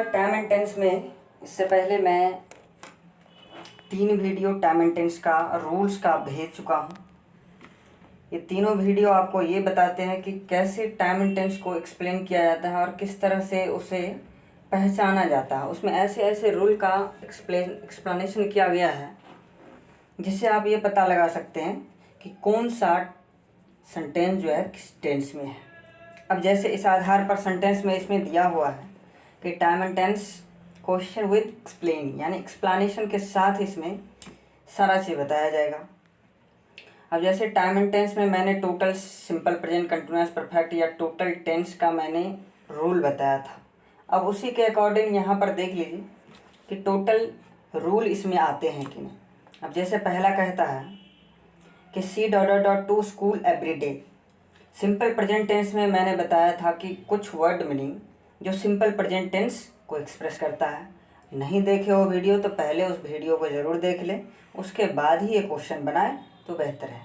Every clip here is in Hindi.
सर टाइम एंड टेंस में इससे पहले मैं 3 वीडियो टाइम एंड टेंस का रूल्स का भेज चुका हूँ। ये तीनों वीडियो आपको ये बताते हैं कि कैसे टाइम एंड टेंस को एक्सप्लेन किया जाता है और किस तरह से उसे पहचाना जाता है। उसमें ऐसे ऐसे रूल का एक्सप्लेनेशन किया गया है जिससे आप ये पता लगा सकते हैं कि कौन सा सेंटेंस जो है किस टेंस में है। अब जैसे इस आधार पर सेंटेंस में इसमें दिया हुआ है कि time and tense question with explain, यानी एक्सप्लेनेशन के साथ इसमें सारा चीज़ बताया जाएगा। अब जैसे टाइम एंड टेंस में मैंने total simple present continuous perfect या टोटल टेंस का मैंने रूल बताया था। अब उसी के अकॉर्डिंग यहाँ पर देख लीजिए कि टोटल रूल इसमें आते हैं कि नहीं। अब जैसे पहला कहता है कि she dot dot dot to school every day. Simple present tense में मैंने बताया था कि कुछ वर्ड मीनिंग जो सिंपल प्रेजेंट टेंस को एक्सप्रेस करता है। नहीं देखे वो वीडियो तो पहले उस वीडियो को ज़रूर देख लें, उसके बाद ही ये क्वेश्चन बनाए तो बेहतर है।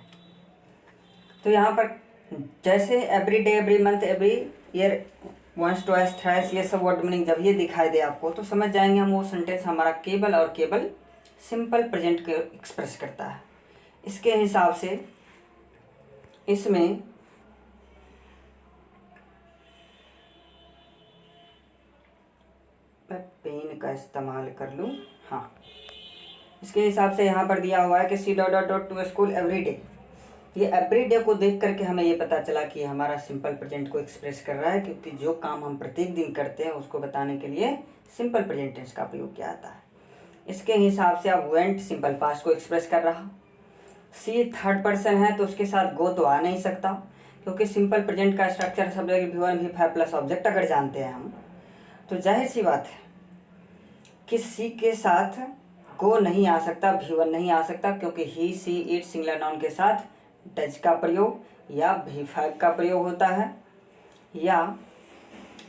तो यहाँ पर जैसे every day, every month, every year, once, twice, thrice, ये सब वर्ड मीनिंग जब ये दिखाई दे आपको तो समझ जाएंगे हम वो सेंटेंस हमारा केवल और केवल सिंपल प्रेजेंट को एक्सप्रेस करता है। इसके हिसाब से इसमें मैं पेन का इस्तेमाल कर लूँ। हाँ, इसके हिसाब से यहाँ पर दिया हुआ है कि she dot dot dot to school every day. ये एवरी डे को देख करके हमें ये पता चला कि हमारा सिंपल प्रेजेंट को एक्सप्रेस कर रहा है, क्योंकि जो काम हम प्रत्येक दिन करते हैं उसको बताने के लिए सिंपल प्रेजेंट टेंस का प्रयोग किया जाता है। इसके हिसाब से अब वेंट सिंपल पास्ट को एक्सप्रेस कर रहा। सी थर्ड पर्सन है तो उसके साथ गो तो आ नहीं सकता, क्योंकि सिंपल प्रेजेंट का structure subject V1 V5 plus object अगर जानते हैं हम तो जाहिर सी बात है कि सी के साथ गो नहीं आ सकता, V1 नहीं आ सकता, क्योंकि ही, सी, इट सिंगुलर नाउन के साथ डज का प्रयोग या V5 का प्रयोग होता है, या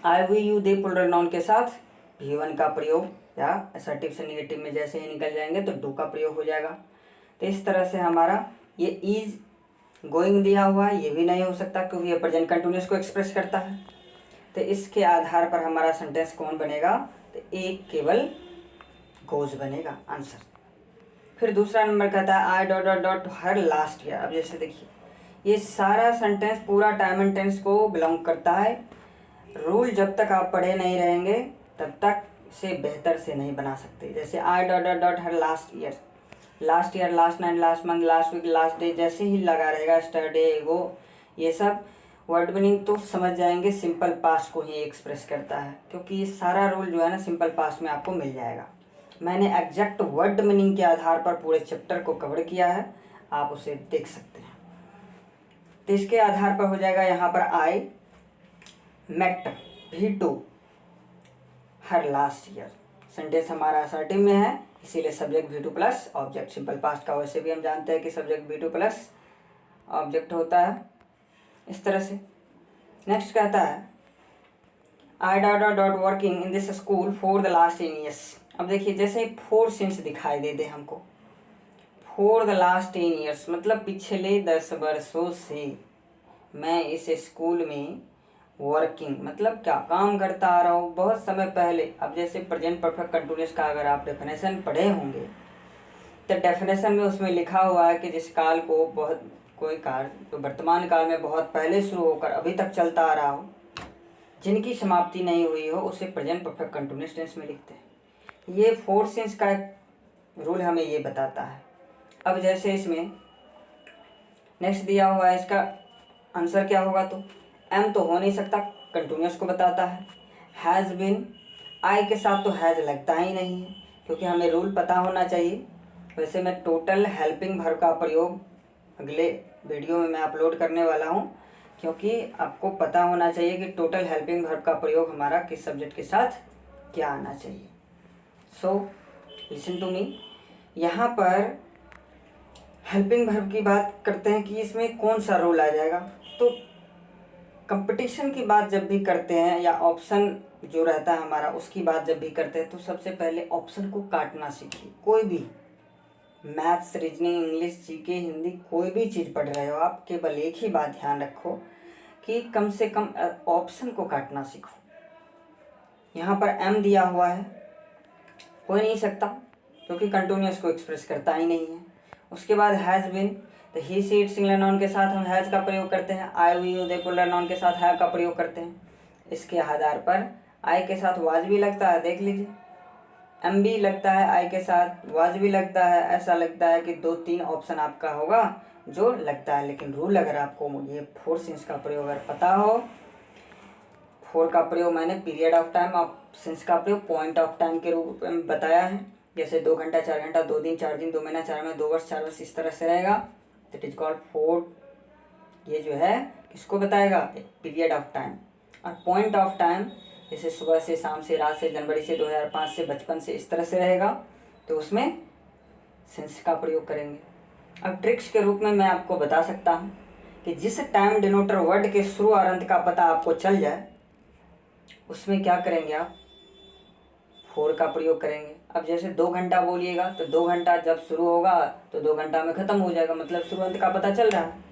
I, we, you, they plural noun के साथ V1 का प्रयोग, या असर्टिव से निगेटिव में जैसे ही निकल जाएंगे तो डू का प्रयोग हो जाएगा। तो इस तरह से हमारा ये इज गोइंग दिया हुआ है, ये भी नहीं हो सकता क्योंकि ये प्रेजेंट कंटिन्यूअस को एक्सप्रेस करता है। तो इसके आधार पर हमारा सेंटेंस कौन बनेगा, तो एक केवल गोज बनेगा आंसर। फिर दूसरा नंबर कहता है आई dot dot dot her last year. अब जैसे देखिए ये सारा सेंटेंस पूरा टाइम एंड टेंस को बिलोंग करता है। रूल जब तक आप पढ़े नहीं रहेंगे तब तक इसे बेहतर से नहीं बना सकते। जैसे I dot dot dot her last year, last year, last night, last month, last week, last day, जैसे ही लगा रहेगा स्टरडे, वो ये सब वर्ड मीनिंग तो समझ जाएंगे सिंपल पास्ट को ही एक्सप्रेस करता है, क्योंकि ये सारा रूल जो है ना सिंपल पास्ट में आपको मिल जाएगा। मैंने एग्जैक्ट वर्ड मीनिंग के आधार पर पूरे चैप्टर को कवर किया है, आप उसे देख सकते हैं। तो इसके आधार पर हो जाएगा यहाँ पर I met V2 her last year. Sentence हमारा असर्टिव में है, इसीलिए subject V2 plus object. Simple past का वैसे भी हम जानते हैं कि सब्जेक्ट V2 प्लस ऑब्जेक्ट होता है। इस तरह से नेक्स्ट कहता है आई dot dot dot working in this school for the last 10 years. अब देखिए जैसे ही 4 सिंस दिखाई दे हमको, फॉर द लास्ट 10 ईयर्स मतलब पिछले 10 वर्षों से मैं इस स्कूल में वर्किंग मतलब क्या काम करता आ रहा हूँ बहुत समय पहले। अब जैसे प्रेजेंट परफेक्ट कंटिन्यूअस का अगर आप डेफिनेशन पढ़े होंगे तो डेफिनेशन में उसमें लिखा हुआ है कि जिस काल को बहुत कोई कार्य तो वर्तमान काल में बहुत पहले शुरू होकर अभी तक चलता आ रहा हो, जिनकी समाप्ति नहीं हुई हो, उसे प्रेजेंट परफेक्ट कंटिन्यूअस टेंस में लिखते हैं। ये 4 सेंस का रूल हमें ये बताता है। अब जैसे इसमें नेक्स्ट दिया हुआ है, इसका आंसर क्या होगा, तो एम तो हो नहीं सकता, कंटिन्यूअस को बताता है। हैज़ बिन, आई के साथ तो हैज़ लगता ही नहीं है, क्योंकि हमें रूल पता होना चाहिए। वैसे मैं टोटल हेल्पिंग वर्ब का प्रयोग अगले वीडियो में मैं अपलोड करने वाला हूँ, क्योंकि आपको पता होना चाहिए कि टोटल हेल्पिंग वर्ब का प्रयोग हमारा किस सब्जेक्ट के साथ क्या आना चाहिए। सो लिसन टू मी, यहाँ पर हेल्पिंग वर्ब की बात करते हैं कि इसमें कौन सा रोल आ जाएगा। तो कंपटीशन की बात जब भी करते हैं या ऑप्शन जो रहता है हमारा उसकी बात जब भी करते हैं तो सबसे पहले ऑप्शन को काटना सीखिए। कोई भी maths, reasoning, English, GK, Hindi कोई भी चीज़ पढ़ रहे हो आप, केवल एक ही बात ध्यान रखो कि कम से कम ऑप्शन को काटना सीखो। यहाँ पर एम दिया हुआ है, हो ही नहीं सकता क्योंकि कंटिन्यूअस को एक्सप्रेस करता ही नहीं है। उसके बाद हैज़ बिन, तो he she it singular noun के साथ हम हैज़ का प्रयोग करते हैं, I we you they plural noun के साथ हैव का प्रयोग करते हैं। इसके आधार पर आई के साथ वाज भी लगता है, देख लीजिए, एम भी लगता है, आई के साथ वाज भी लगता है। ऐसा लगता है कि 2-3 ऑप्शन आपका होगा जो लगता है, लेकिन रूल अगर आपको ये फोर सिंस का प्रयोग अगर पता हो, फोर का प्रयोग मैंने पीरियड ऑफ टाइम और सिंस का प्रयोग पॉइंट ऑफ टाइम के रूप में बताया है। जैसे 2 घंटा, 4 घंटा, 2 दिन, 4 दिन, 2 महीना, 4 महीने, 2 वर्ष, 4 वर्ष, इस तरह से रहेगा। That is called four. ये जो है किसको बताएगा? Period of time. और पॉइंट ऑफ टाइम जैसे सुबह से, शाम से, रात से, जनवरी से, 2005 से, बचपन से, इस तरह से रहेगा, तो उसमें सिंस का प्रयोग करेंगे। अब ट्रिक्स के रूप में मैं आपको बता सकता हूँ कि जिस टाइम डिनोटर वर्ड के शुरू और अंत का पता आपको चल जाए, उसमें क्या करेंगे आप? फोर का प्रयोग करेंगे। अब जैसे 2 घंटा बोलिएगा तो 2 घंटा जब शुरू होगा तो 2 घंटा में ख़त्म हो जाएगा, मतलब शुरू अंत का पता चल रहा है।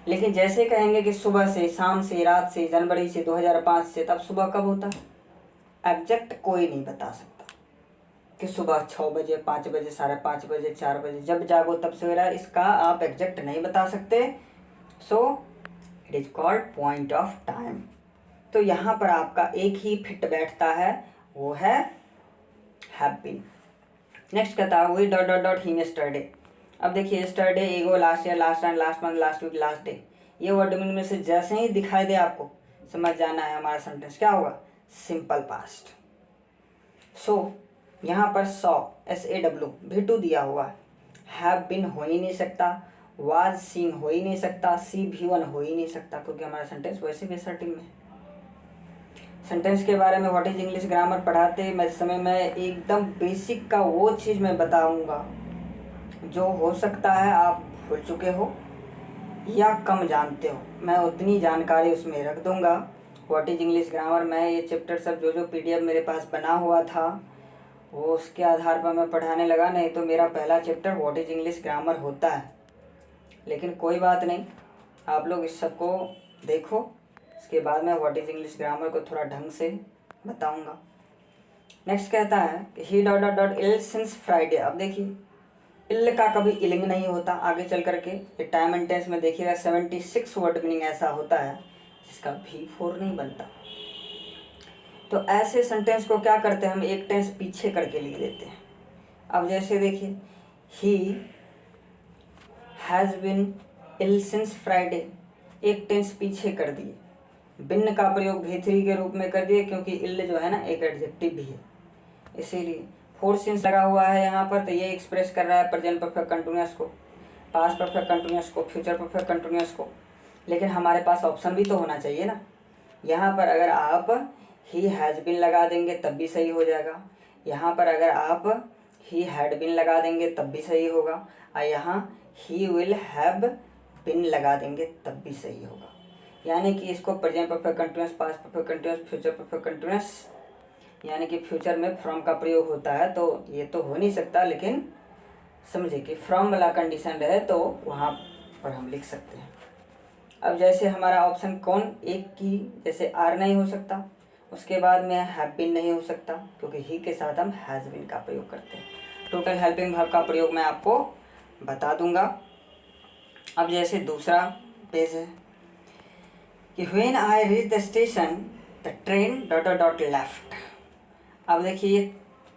लेकिन जैसे कहेंगे कि सुबह से, शाम से, रात से, जनवरी से, 2005 से, तब सुबह कब होता है? एग्जैक्ट कोई नहीं बता सकता कि सुबह 6 बजे, 5 बजे, 5:30 बजे, 4 बजे, जब जागो तब सवेरा, इसका आप एग्जैक्ट नहीं बता सकते। So it is called point of time. तो यहाँ पर आपका एक ही फिट बैठता है, वो है हैव बीन। नेक्स्ट कहता है we dot dot dot he yesterday. अब देखिए yesterday, ago, last year, last time, last month, last week, last day, ये वर्ड मीनिंग में से जैसे ही दिखाई दे आपको समझ जाना है हमारा सेंटेंस क्या होगा? Simple past. सो यहाँ पर सॉ, SAW भी टू दिया हुआ है, हैव बीन हो ही नहीं सकता, वाज सीन हो ही नहीं सकता, सी भी वन हो ही नहीं सकता, क्योंकि हमारा सेंटेंस वैसे भी सर्टिंग में है। सेंटेंस के बारे में व्हाट इज इंग्लिश ग्रामर पढ़ाते मैं समय में एकदम बेसिक का वो चीज़ मैं बताऊंगा जो हो सकता है आप भूल चुके हो या कम जानते हो, मैं उतनी जानकारी उसमें रख दूंगा। व्हाट इज इंग्लिश ग्रामर, मैं ये चैप्टर सब जो PDF मेरे पास बना हुआ था वो उसके आधार पर मैं पढ़ाने लगा, नहीं तो मेरा पहला chapter what is English grammar होता है। लेकिन कोई बात नहीं, आप लोग इस सबको देखो, इसके बाद मैं व्हाट इज इंग्लिश ग्रामर को थोड़ा ढंग से बताऊंगा। नेक्स्ट कहता है कि he dot dot dot ill since Friday. अब देखिए इल का कभी इलिंग नहीं होता, आगे चल करके ये टाइम एंड टेंस में देखिएगा 76 वर्ड मीनिंग ऐसा होता है जिसका V4 नहीं बनता। तो ऐसे सेंटेंस को क्या करते हैं हम, एक टेंस पीछे करके लिख देते हैं। अब जैसे देखिए he has been ill since Friday, एक टेंस पीछे कर दिए, बिन का प्रयोग V3 के रूप में कर दिए क्योंकि इल जो है ना एक एडजेक्टिव भी है, इसीलिए फोर सिंस लगा हुआ है यहाँ पर। तो ये एक्सप्रेस कर रहा है प्रेजेंट परफेक्ट कंटिन्यूअस को, पास्ट परफेक्ट कंटिन्यूअस को, फ्यूचर परफेक्ट कंटिन्यूअस को। लेकिन हमारे पास ऑप्शन भी तो होना चाहिए ना। यहाँ पर अगर आप ही हैज़ बिन लगा देंगे तब भी सही हो जाएगा, यहाँ पर अगर आप ही हैड बिन लगा देंगे तब भी सही होगा, और यहाँ ही विल हैव बिन लगा देंगे तब भी सही होगा। यानी कि इसको present perfect continuous, past perfect continuous, future perfect continuous, यानी कि फ्यूचर में फ्रॉम का प्रयोग होता है, तो ये तो हो नहीं सकता, लेकिन समझे कि फ्रॉम वाला कंडीशन रहे तो वहाँ पर हम लिख सकते हैं। अब जैसे हमारा ऑप्शन कौन एक की, जैसे आर नहीं हो सकता, उसके बाद में हैव बीन नहीं हो सकता क्योंकि ही के साथ हम हैज़ बीन का प्रयोग करते हैं। टोटल हेल्पिंग वर्ब का प्रयोग मैं आपको बता दूंगा। अब जैसे दूसरा पेज है कि when I reach the station the train dot dot left. अब देखिए ये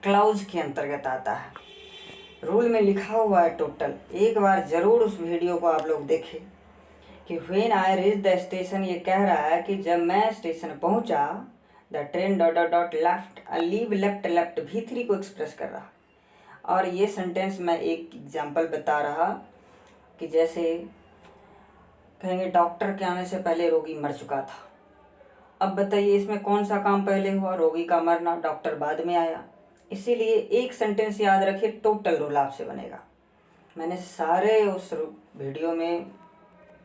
क्लाउज के अंतर्गत आता है, रूल में लिखा हुआ है टोटल। एक बार ज़रूर उस वीडियो को आप लोग देखें कि when I reach the station, ये कह रहा है कि जब मैं स्टेशन पहुंचा, the train dot dot left, leave left, left V3 को एक्सप्रेस कर रहा। और ये सेंटेंस मैं एक एग्जांपल बता रहा कि जैसे कहेंगे डॉक्टर के आने से पहले रोगी मर चुका था। अब बताइए इसमें कौन सा काम पहले हुआ, रोगी का मरना, डॉक्टर बाद में आया। इसीलिए एक सेंटेंस याद रखिए, टोटल रूल आपसे बनेगा। मैंने सारे उस वीडियो में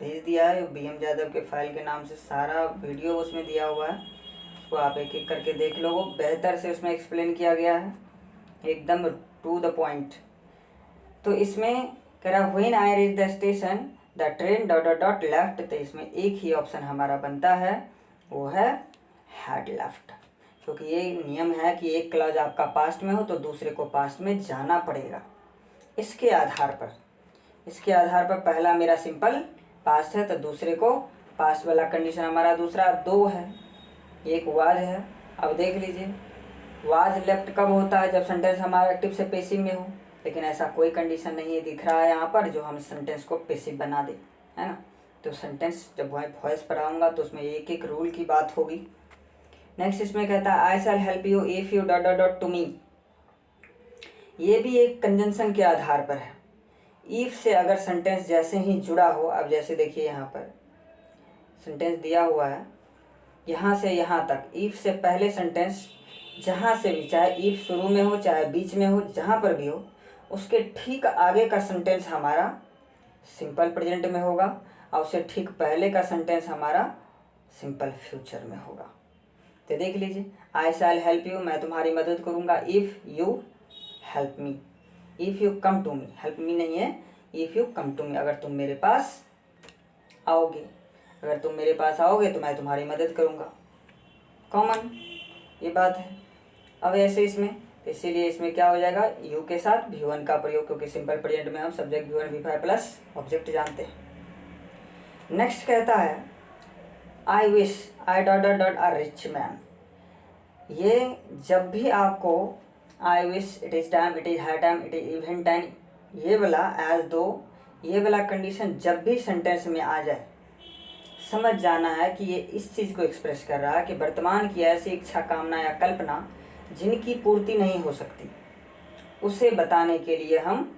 भेज दिया है, BM यादव के फाइल के नाम से सारा वीडियो उसमें दिया हुआ है, उसको आप एक एक करके देख लो। बेहतर से उसमें एक्सप्लेन किया गया है, एकदम टू द पॉइंट। तो इसमें कह रहा when I reach the station the train dot dot left, तो इसमें एक ही ऑप्शन हमारा बनता है, वो है हैड लेफ्ट। क्योंकि ये नियम है कि एक क्लॉज आपका पास्ट में हो तो दूसरे को पास्ट में जाना पड़ेगा। इसके आधार पर पहला मेरा सिंपल पास्ट है तो दूसरे को पास्ट वाला कंडीशन हमारा दूसरा 2 है, एक वाज है। अब देख लीजिए, वाज लेफ्ट कब होता है? जब सेंटेंस हमारा एक्टिव से पैसिव में हो, लेकिन ऐसा कोई कंडीशन नहीं है दिख रहा है यहाँ पर जो हम सेंटेंस को पैसिव बना दे, है ना। तो सेंटेंस जब वॉइस पढ़ाऊंगा तो उसमें एक एक रूल की बात होगी। नेक्स्ट इसमें कहता है I shall help you if you dot dot dot to me. ये भी एक कंजंक्शन के आधार पर है। इफ से अगर सेंटेंस जैसे ही जुड़ा हो, अब जैसे देखिए यहाँ पर सेंटेंस दिया हुआ है यहाँ से यहाँ तक, इफ से पहले सेंटेंस जहाँ से भी, चाहे इफ शुरू में हो चाहे बीच में हो, जहाँ पर भी हो, उसके ठीक आगे का सेंटेंस हमारा सिंपल प्रेजेंट में होगा और उससे ठीक पहले का सेंटेंस हमारा सिंपल फ्यूचर में होगा। तो देख लीजिए, आई शैल हेल्प यू, मैं तुम्हारी मदद करूँगा, if you help me, if you come to me, help me नहीं है, if you come to me, अगर तुम मेरे पास आओगे, अगर तुम मेरे पास आओगे तो मैं तुम्हारी मदद करूँगा। कॉमन ये बात है। अब ऐसे इसमें, तो इसीलिए इसमें क्या हो जाएगा, यू के साथ V1 का प्रयोग, क्योंकि सिंपल प्रेजेंट में हम subject V1 V5 plus object जानते हैं। नेक्स्ट कहता है I wish I dot dot dot are rich man. ये जब भी आपको I wish, it is time, it is high time, it is event time, ये वाला एज दो, ये वाला कंडीशन जब भी सेंटेंस में आ जाए, समझ जाना है कि ये इस चीज़ को एक्सप्रेस कर रहा है कि वर्तमान की ऐसी इच्छा, कामना या कल्पना जिनकी पूर्ति नहीं हो सकती, उसे बताने के लिए हम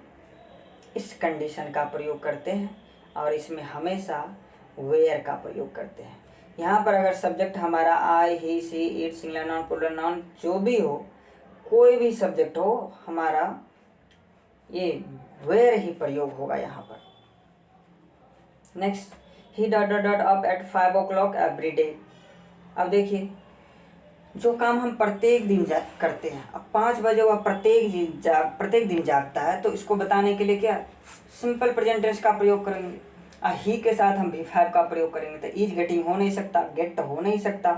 इस कंडीशन का प्रयोग करते हैं और इसमें हमेशा वेयर का प्रयोग करते हैं। यहाँ पर अगर सब्जेक्ट हमारा I, he, she, it, singular noun, plural noun जो भी हो, कोई भी सब्जेक्ट हो, हमारा ये वेयर ही प्रयोग होगा यहाँ पर। Next, he dot dot dot up at 5 o'clock every day. अब देखिए, जो काम हम प्रत्येक दिन करते हैं, अब 5 बजे वह प्रत्येक दिन जागता है, तो इसको बताने के लिए क्या सिंपल प्रेजेंट टेंस का प्रयोग करेंगे। ही के साथ हम V5 का प्रयोग करेंगे, तो इज गेटिंग हो नहीं सकता, गेट हो नहीं सकता,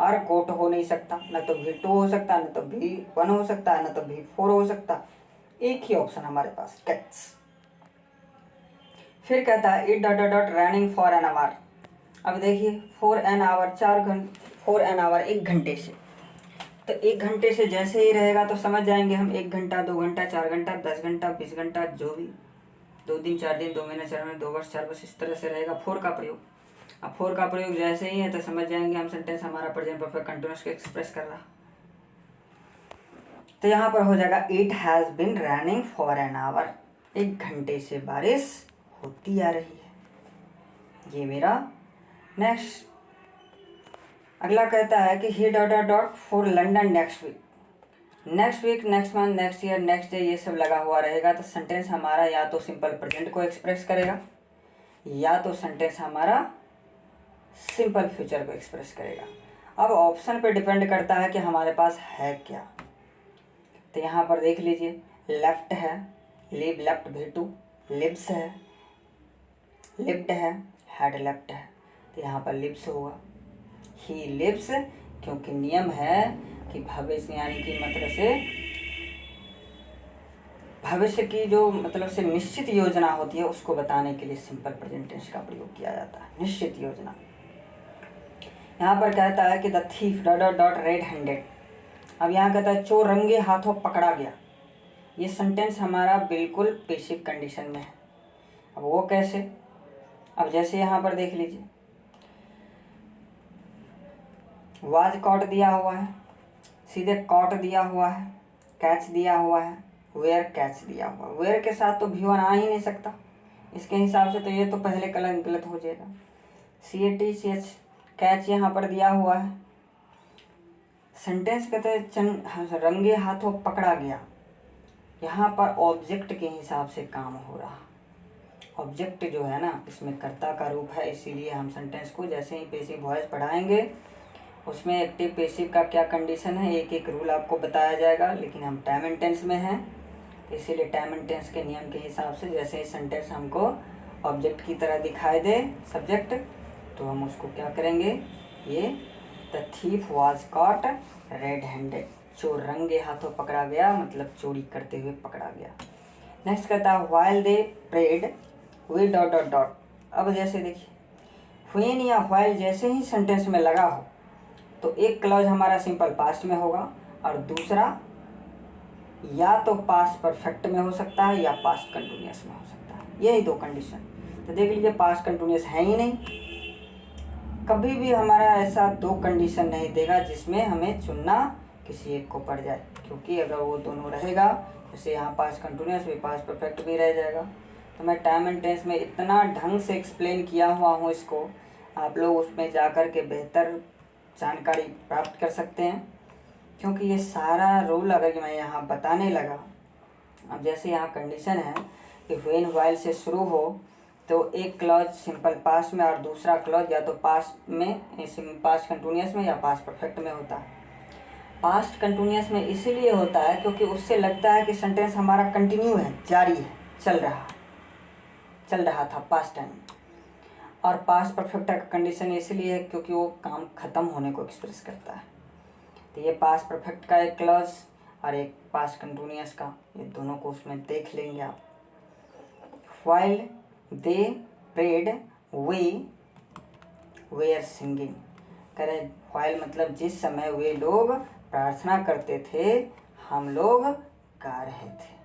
और गोट हो नहीं सकता, न तो V2 हो सकता, न तो V1 हो सकता, न तो V4 हो सकता, एक ही ऑप्शन हमारे पास, गेट्स। फिर कहता है it dot dot dot running for an hour. अब देखिए, फॉर एन आवर 4 घंटे, फॉर एन आवर 1 घंटे से, तो 1 घंटे से जैसे ही रहेगा तो समझ जाएंगे हम 1 घंटा, 2 घंटा, 4 घंटा, 10 घंटा, 20 घंटा, जो भी, 2 दिन, 4 दिन, 2 महीने, 4 महीने, 2 वर्ष, 4 वर्ष, इस तरह से रहेगा 4 का प्रयोग। अब 4 का प्रयोग जैसे ही है तो समझ जाएंगे हम सेंटेंस हमारा प्रेजेंट परफेक्ट कंटिन्यूअस को एक्सप्रेस कर रहा। तो यहाँ पर हो जाएगा it has been running for an hour, 1 घंटे से बारिश होती आ रही है, ये मेरा। नेक्स्ट अगला कहता है कि he dot dot dot for London next week. Next week, next month, next year, next day, ये सब लगा हुआ रहेगा, तो सेंटेंस हमारा या तो सिंपल प्रेजेंट को एक्सप्रेस करेगा या तो सेंटेंस हमारा सिंपल फ्यूचर को एक्सप्रेस करेगा। अब ऑप्शन पे डिपेंड करता है कि हमारे पास है क्या। तो यहाँ पर देख लीजिए, लेफ्ट है, लिव लेफ्ट V2, लिव्स है, लिव्ड है, हैड लेफ्ट है, तो यहाँ पर लिव्स होगा। ही लिव्स, क्योंकि नियम है कि भविष्य यानी कि मतलब से भविष्य की जो मतलब से निश्चित योजना होती है उसको बताने के लिए सिंपल प्रेजेंट टेंस का प्रयोग किया जाता है, निश्चित योजना। यहाँ पर कहता है कि the thief dot dot dot red handed. अब यहाँ कहता है चोर रंगे हाथों पकड़ा गया, ये सेंटेंस हमारा बिल्कुल पैसिव कंडीशन में है। अब वो कैसे, अब जैसे यहाँ पर देख लीजिए, वाज कॉट दिया हुआ है, सीधे कॉट दिया हुआ है, कैच दिया हुआ है, वेयर कैच दिया हुआ है। वेयर के साथ तो V1 आ ही नहीं सकता, इसके हिसाब से तो ये तो पहले गलत हो जाएगा। CATCH कैच यहाँ पर दिया हुआ है। सेंटेंस कहते हैं रंगे हाथों पकड़ा गया, यहाँ पर ऑब्जेक्ट के हिसाब से काम हो रहा। ऑब्जेक्ट जो है ना, इसमें कर्ता का रूप है, इसीलिए हम सेंटेंस को जैसे ही पैसिव वॉइस पढ़ाएंगे उसमें एक्टिव पैसिव का क्या कंडीशन है, एक एक रूल आपको बताया जाएगा। लेकिन हम टाइम एंड टेंस में हैं, इसीलिए टाइम एंड टेंस के नियम के हिसाब से जैसे ही सेंटेंस हमको ऑब्जेक्ट की तरह दिखाई दे सब्जेक्ट, तो हम उसको क्या करेंगे, ये the thief was caught red handed, चोर रंगे हाथों पकड़ा गया, मतलब चोरी करते हुए पकड़ा गया। नेक्स्ट कहता है while they prayed we dot dot dot. अब जैसे देखिए व्हेन या व्हाइल जैसे ही सेंटेंस में लगा हो तो एक क्लॉज हमारा सिंपल पास्ट में होगा और दूसरा या तो पास्ट परफेक्ट में हो सकता है या पास्ट कंटिन्यूअस में हो सकता है, यही दो कंडीशन। तो देख लीजिए पास्ट कंटिन्यूअस है ही नहीं, कभी भी हमारा ऐसा दो कंडीशन नहीं देगा जिसमें हमें चुनना किसी एक को पड़ जाए, क्योंकि अगर वो दोनों रहेगा जैसे यहाँ पास्ट कंटिन्यूअस भी पास्ट परफेक्ट भी रह जाएगा। तो मैं टाइम एंड टेंस में इतना ढंग से एक्सप्लेन किया हुआ हूँ इसको, आप लोग उसमें जा कर के बेहतर जानकारी प्राप्त कर सकते हैं, क्योंकि ये सारा रूल अगर मैं यहाँ बताने लगा, अब जैसे यहाँ कंडीशन है कि व्हेन व्हाइल से शुरू हो तो एक क्लॉज सिंपल पास्ट में और दूसरा क्लॉज या तो पास्ट में पास्ट कंटिन्यूअस में या पास्ट परफेक्ट में होता है। पास्ट कंटिन्यूअस में इसीलिए होता है क्योंकि उससे लगता है कि सेंटेंस हमारा कंटिन्यू है, जारी है, चल रहा था पास्ट टाइम। और पास्ट परफेक्ट का कंडीशन इसलिए है क्योंकि वो काम ख़त्म होने को एक्सप्रेस करता है। तो ये पास्ट परफेक्ट का एक क्लॉज और एक पास्ट कंटिन्यूअस का, ये दोनों को उसमें देख लेंगे आप। While they prayed we were singing, करे व्हाइल मतलब जिस समय वे लोग प्रार्थना करते थे हम लोग गा रहे थे।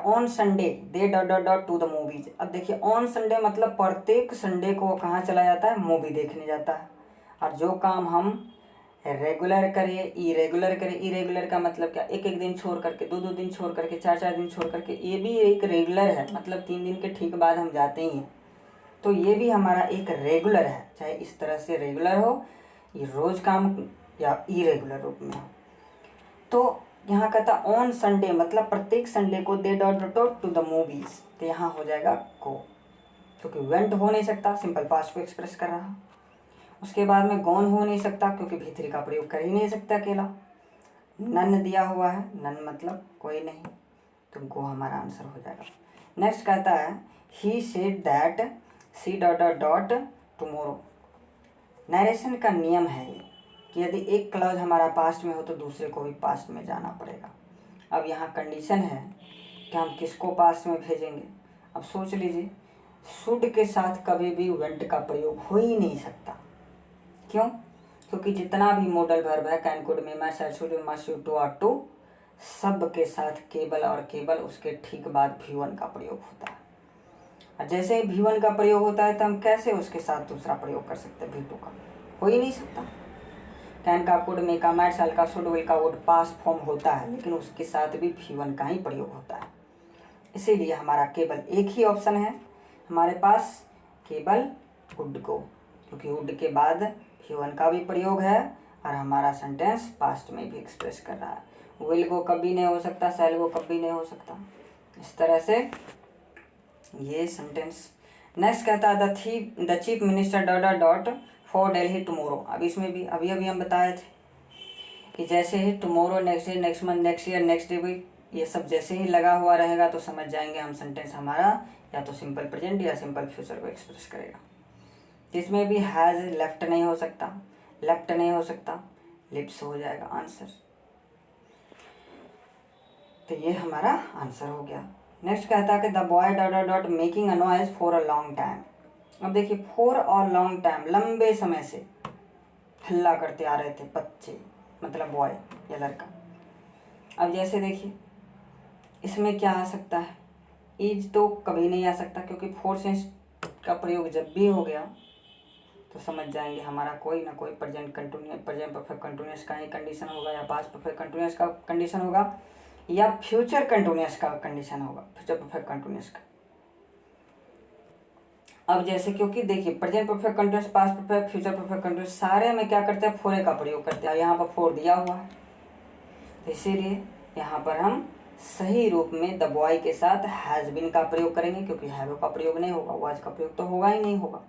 On Sunday they dot dot dot to the movies. अब देखिए ऑन संडे मतलब प्रत्येक संडे को वो कहाँ चला जाता है, मूवी देखने जाता है। और जो काम हम रेगुलर करें इरेगुलर करें, इरेगुलर का मतलब क्या, एक एक दिन छोड़ करके, दो दो दिन छोड़ करके, चार चार दिन छोड़ करके, ये भी एक रेगुलर है, मतलब 3 दिन के ठीक बाद हम जाते ही हैं। तो ये भी हमारा एक रेगुलर है, चाहे इस तरह से रेगुलर हो, ये रोज़ काम या इरेगुलर रूप में हो। तो यहाँ कहता ऑन संडे मतलब प्रत्येक संडे को they dot dot to the movies, तो यहाँ हो जाएगा को, क्योंकि वेंट हो नहीं सकता, सिंपल पास्ट को एक्सप्रेस कर रहा। उसके बाद में गॉन हो नहीं सकता क्योंकि भीतरी का प्रयोग कर ही नहीं सकता अकेला। नन दिया हुआ है, नन मतलब कोई नहीं, तो गो हमारा आंसर हो जाएगा। नेक्स्ट कहता है he said that she dot dot dot tomorrow. Narration का नियम है ये कि यदि एक क्लॉज हमारा पास्ट में हो तो दूसरे को भी पास्ट में जाना पड़ेगा। अब यहाँ कंडीशन है कि हम किसको पास्ट में भेजेंगे। अब सोच लीजिए शुड के साथ कभी भी वेंट का प्रयोग हो ही नहीं सकता। क्यों? क्योंकि जितना भी मॉडल वर्ब है can could may might should must should to are to, सब के साथ केवल और केवल उसके ठीक बाद V1 का प्रयोग होता है। और जैसे ही V1 का प्रयोग होता है तो हम कैसे उसके साथ दूसरा प्रयोग कर सकते हैं V2 का, हो ही नहीं सकता। कैन का कुड मे का मैट शैल का शुड विल का वुड पास्ट फॉर्म होता है, लेकिन उसके साथ भी V1 का ही प्रयोग होता है। इसीलिए हमारा केवल एक ही ऑप्शन है हमारे पास, केवल वुड को, क्योंकि वुड के बाद V1 का भी प्रयोग है और हमारा सेंटेंस पास्ट में भी एक्सप्रेस कर रहा है। विल को कभी नहीं हो सकता, शैल को कभी नहीं हो सकता। इस तरह से ये सेंटेंस। नेक्स्ट कहता है the chief minister dot dot dot for Delhi tomorrow. अब इसमें भी अभी हम बताए थे कि जैसे ही tomorrow, next day, next month, next year, next day week, ये सब जैसे ही लगा हुआ रहेगा तो समझ जाएंगे हम सेंटेंस हमारा या तो सिंपल प्रेजेंट या सिंपल फ्यूचर को एक्सप्रेस करेगा। इसमें भी हैज़ लेफ्ट नहीं हो सकता, लेफ्ट नहीं हो सकता, लिप्स हो जाएगा आंसर। तो ये हमारा आंसर हो गया। नेक्स्ट कहता है कि the boy dot dot dot making a noise for a long time. अब देखिए फॉर और लॉन्ग टाइम, लंबे समय से हल्ला करते आ रहे थे बच्चे, मतलब बॉय या लड़का। अब जैसे देखिए इसमें क्या आ सकता है, इज तो कभी नहीं आ सकता क्योंकि फोर सेंस का प्रयोग जब भी हो गया तो समझ जाएंगे हमारा कोई ना कोई प्रेजेंट परफेक्ट कंटिन्यूअस का ही कंडीशन होगा, या पास्ट परफेक्ट कंटिन्यूअस का कंडीशन होगा, या फ्यूचर कंटिन्यूअस का कंडीशन होगा, फ्यूचर परफेक्ट कंटिन्यूअस का। अब जैसे क्योंकि देखिए present perfect continuous, past perfect, future perfect continuous सारे में क्या करते हैं, फोर का प्रयोग करते हैं। यहाँ पर फोर दिया हुआ है तो इसीलिए यहाँ पर हम सही रूप में द बॉय के साथ हैज़ बीन का प्रयोग करेंगे, क्योंकि हैव का प्रयोग नहीं होगा, वाज का प्रयोग तो होगा ही नहीं होगा।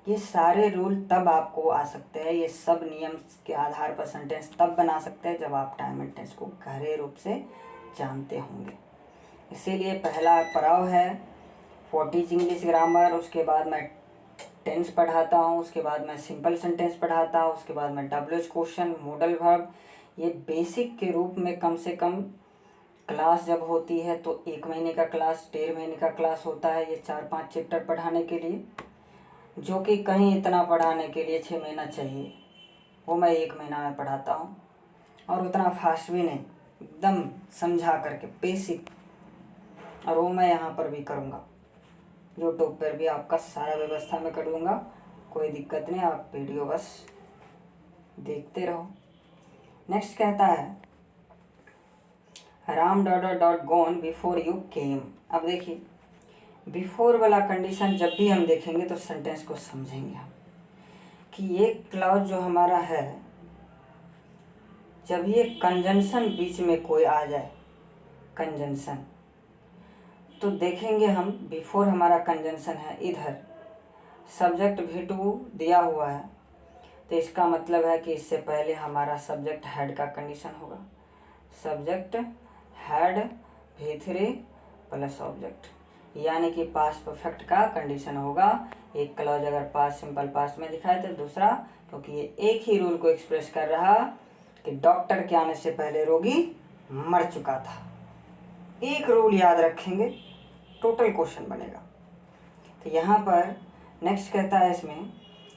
ये सारे रूल तब आपको आ सकते हैं, ये सब नियम के आधार पर सेंटेंस तब बना सकते हैं जब आप टाइम एंड टेंस को गहरे रूप से जानते होंगे। इसीलिए पहला पड़ाव है व्हाट इज इंग्लिश ग्रामर, उसके बाद मैं टेंस पढ़ाता हूँ, उसके बाद मैं सिंपल सेंटेंस पढ़ाता हूँ, उसके बाद मैं WH क्वेश्चन, मॉडल वर्ब, ये बेसिक के रूप में कम से कम क्लास जब होती है तो 1 महीने का क्लास, 1.5 महीने का क्लास होता है ये 4-5 चैप्टर पढ़ाने के लिए, जो कि कहीं इतना पढ़ाने के लिए 6 महीना चाहिए, वो मैं 1 महीना में पढ़ाता हूँ। और उतना फास्ट भी नहीं, एकदम समझा करके बेसिक, और वो मैं यहाँ पर भी करूँगा, यूट्यूब पर भी आपका सारा व्यवस्था में कर दूँगा, कोई दिक्कत नहीं, आप वीडियो बस देखते रहो। नेक्स्ट कहता है Ram dot dot dot gone before you came. अब देखिए बिफोर वाला कंडीशन जब भी हम देखेंगे तो सेंटेंस को समझेंगे हम कि ये क्लॉज जो हमारा है, जब ये कंजंक्शन बीच में कोई आ जाए, कंजंक्शन, तो देखेंगे हम बिफोर हमारा कंजंक्शन है, इधर सब्जेक्ट V2 दिया हुआ है, तो इसका मतलब है कि इससे पहले हमारा सब्जेक्ट हैड का कंडीशन होगा, subject had V3 plus object, यानी कि पास्ट परफेक्ट का कंडीशन होगा। एक क्लॉज अगर पास्ट सिंपल पास्ट में दिखाए तो दूसरा, क्योंकि ये एक ही रूल को एक्सप्रेस कर रहा कि डॉक्टर के आने से पहले रोगी मर चुका था। एक रूल याद रखेंगे, टोटल क्वेश्चन बनेगा। तो यहाँ पर नेक्स्ट कहता है इसमें,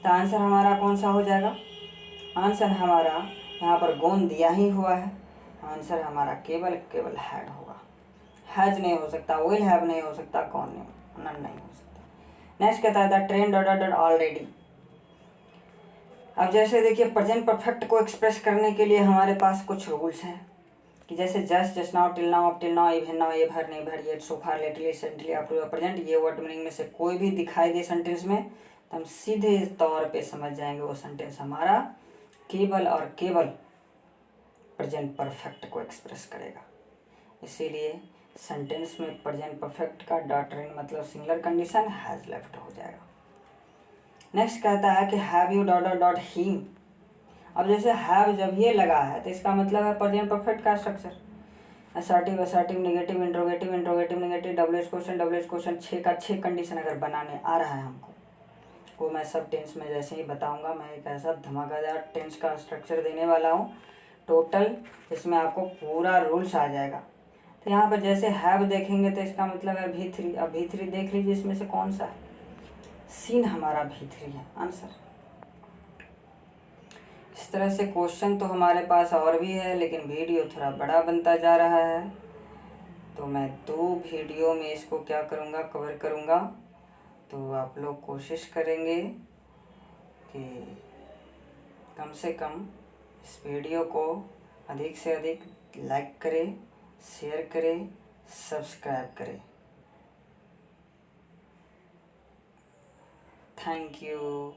तो आंसर हमारा कौन सा हो जाएगा? आंसर हमारा यहाँ पर गोन दिया ही हुआ है, आंसर हमारा केवल हैड होगा, हैज नहीं हो सकता, विल हैव नहीं हो सकता, कौन नहीं, नन नहीं हो सकता। नेक्स्ट कहता है the train dot dot already. अब जैसे देखिए प्रेजेंट परफेक्ट को एक्सप्रेस करने के लिए हमारे पास कुछ रूल्स हैं कि जैसे just, just now, till now, up till now, even now, ever, never, yet, so far, lately, recently, up to the present, ये वर्ड मीनिंग में से कोई भी दिखाई दे सेंटेंस में तो हम सीधे तौर पे समझ जाएंगे वो सेंटेंस हमारा केवल और केवल प्रेजेंट परफेक्ट को एक्सप्रेस करेगा। इसीलिए सेंटेंस में प्रेजेंट परफेक्ट का डॉट ट्रेन मतलब सिंगुलर कंडीशन हैज लेफ्ट हो जाएगा। नेक्स्ट कहता है कि have you dot dot dot him. अब जैसे हैव जब ये लगा है तो इसका मतलब है प्रेजेंट परफेक्ट का structure, assertive, assertive, negative, interrogative, interrogative, negative, WH question, 6 का 6 कंडीशन अगर बनाने आ रहा है हमको, वो मैं सब टेंस में जैसे ही बताऊंगा। मैं एक ऐसा धमाकेदार टेंस का स्ट्रक्चर देने वाला हूँ टोटल, इसमें आपको पूरा रूल्स आ जाएगा। तो यहाँ पर जैसे हैव देखेंगे तो इसका मतलब है V3। अब V3 देख लीजिए इसमें से कौन सा है, सीन हमारा V3 है आंसर। इस तरह से क्वेश्चन तो हमारे पास और भी है, लेकिन वीडियो थोड़ा बड़ा बनता जा रहा है, तो मैं 2 वीडियो में इसको क्या करूँगा, कवर करूँगा। तो आप लोग कोशिश करेंगे कि कम से कम इस वीडियो को अधिक से अधिक लाइक करें, शेयर करें, सब्सक्राइब करें। Thank you.